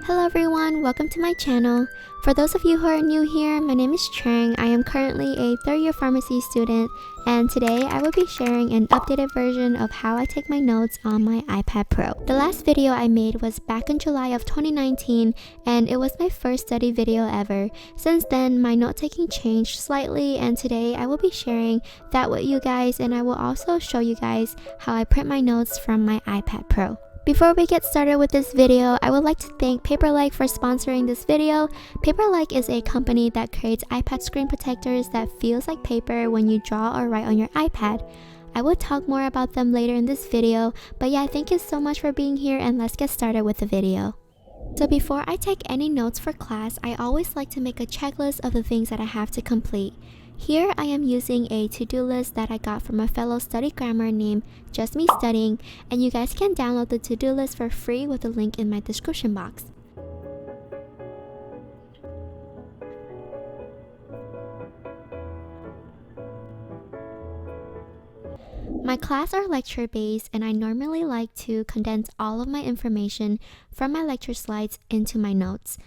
Hello everyone, welcome to my channel. For those of you who are new here, my name is Trang. I am currently a third-year pharmacy student, and today I will be sharing an updated version of how I take my notes on my iPad Pro. The last video I made was back in July of 2019, and it was my first study video ever. Since then, my note-taking changed slightly, and today I will be sharing that with you guys, and I will also show you guys how I print my notes from my iPad Pro. Before we get started with this video, I would like to thank Paperlike for sponsoring this video. Paperlike is a company that creates iPad screen protectors that feels like paper when you draw or write on your iPad. I will talk more about them later in this video, but yeah, thank you so much for being here, and let's get started with the video. So before I take any notes for class, I always like to make a checklist of the things that I have to complete. Here I am using a to-do list that I got from a fellow study grammar named Just Me Studying, and you guys can download the to-do list for free with the link in my description box. My class are lecture based, and I normally like to condense all of my information from my lecture slides into my notes.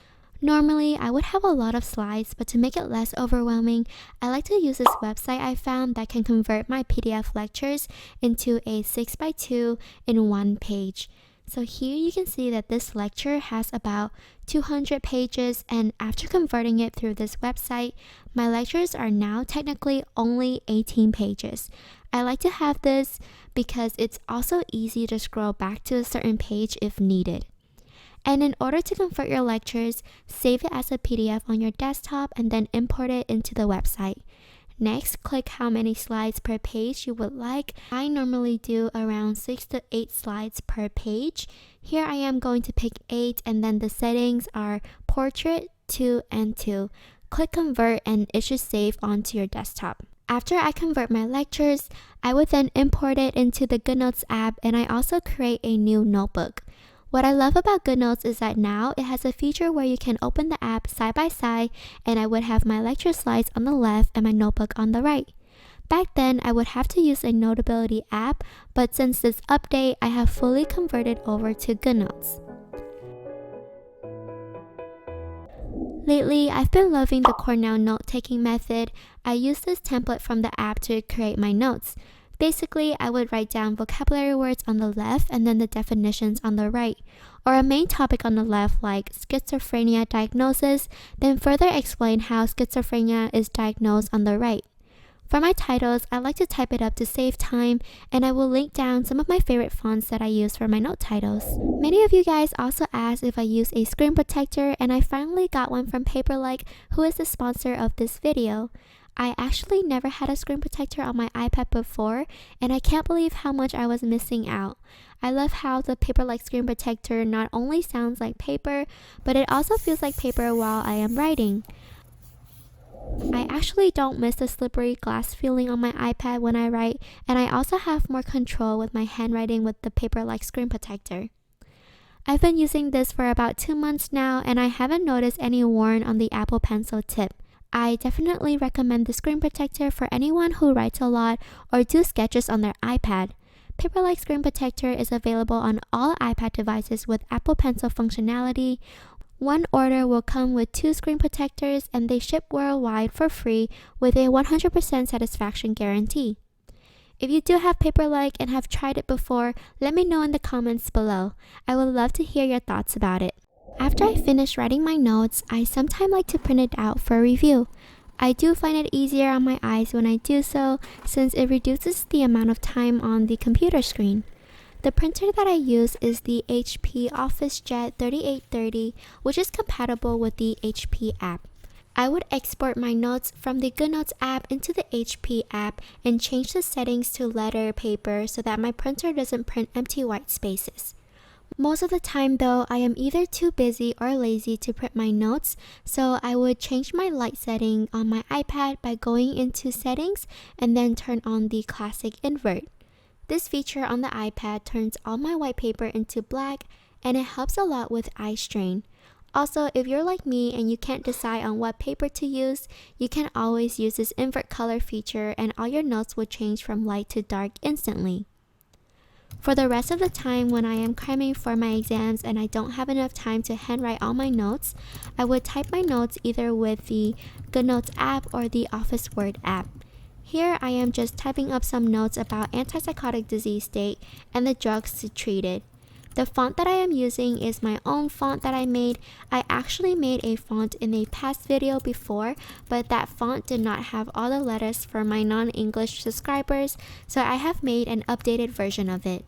Normally, I would have a lot of slides, but to make it less overwhelming, I like to use this website I found that can convert my PDF lectures into a 6x2 in one page. So here you can see that this lecture has about 200 pages, and after converting it through this website, my lectures are now technically only 18 pages. I like to have this because it's also easy to scroll back to a certain page if needed. And in order to convert your lectures, save it as a PDF on your desktop and then import it into the website. Next, click how many slides per page you would like. I normally do around 6 to 8 slides per page. Here I am going to pick 8, and then the settings are Portrait, 2, and 2. Click Convert and it should save onto your desktop. After I convert my lectures, I would then import it into the GoodNotes app, and I also create a new notebook. What I love about GoodNotes is that now it has a feature where you can open the app side by side, and I would have my lecture slides on the left and my notebook on the right. Back then, I would have to use a Notability app, but since this update, I have fully converted over to GoodNotes. Lately, I've been loving the Cornell note-taking method. I use this template from the app to create my notes. Basically, I would write down vocabulary words on the left and then the definitions on the right, or a main topic on the left like schizophrenia diagnosis, then further explain how schizophrenia is diagnosed on the right. For my titles, I like to type it up to save time, and I will link down some of my favorite fonts that I use for my note titles. Many of you guys also asked if I use a screen protector, and I finally got one from Paperlike, who is the sponsor of this video. I actually never had a screen protector on my iPad before, and I can't believe how much I was missing out. I love how the Paperlike screen protector not only sounds like paper, but it also feels like paper while I am writing. I actually don't miss the slippery glass feeling on my iPad when I write, and I also have more control with my handwriting with the Paperlike screen protector. I've been using this for about 2 months now, and I haven't noticed any worn on the Apple Pencil tip. I definitely recommend the screen protector for anyone who writes a lot or do sketches on their iPad. Paperlike screen protector is available on all iPad devices with Apple Pencil functionality. One order will come with 2 screen protectors, and they ship worldwide for free with a 100% satisfaction guarantee. If you do have Paperlike and have tried it before, let me know in the comments below. I would love to hear your thoughts about it. After I finish writing my notes, I sometimes like to print it out for review. I do find it easier on my eyes when I do so, since it reduces the amount of time on the computer screen. The printer that I use is the HP OfficeJet 3830, which is compatible with the HP app. I would export my notes from the GoodNotes app into the HP app and change the settings to letter paper so that my printer doesn't print empty white spaces. Most of the time though, I am either too busy or lazy to print my notes, so I would change my light setting on my iPad by going into settings and then turn on the classic invert. This feature on the iPad turns all my white paper into black, and it helps a lot with eye strain. Also, if you're like me and you can't decide on what paper to use, you can always use this invert color feature, and all your notes will change from light to dark instantly. For the rest of the time when I am cramming for my exams and I don't have enough time to handwrite all my notes, I would type my notes either with the GoodNotes app or the Office Word app. Here I am just typing up some notes about antipsychotic disease state and the drugs to treat it. The font that I am using is my own font that I made. I actually made a font in a past video before, but that font did not have all the letters for my non-English subscribers, so I have made an updated version of it.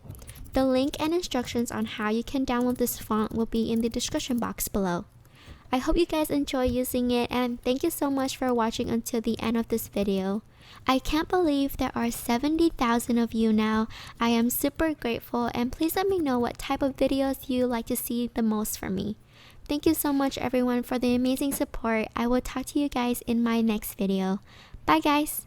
The link and instructions on how you can download this font will be in the description box below. I hope you guys enjoy using it, and thank you so much for watching until the end of this video. I can't believe there are 70,000 of you now. I am super grateful, and please let me know what type of videos you like to see the most from me. Thank you so much everyone for the amazing support. I will talk to you guys in my next video. Bye guys!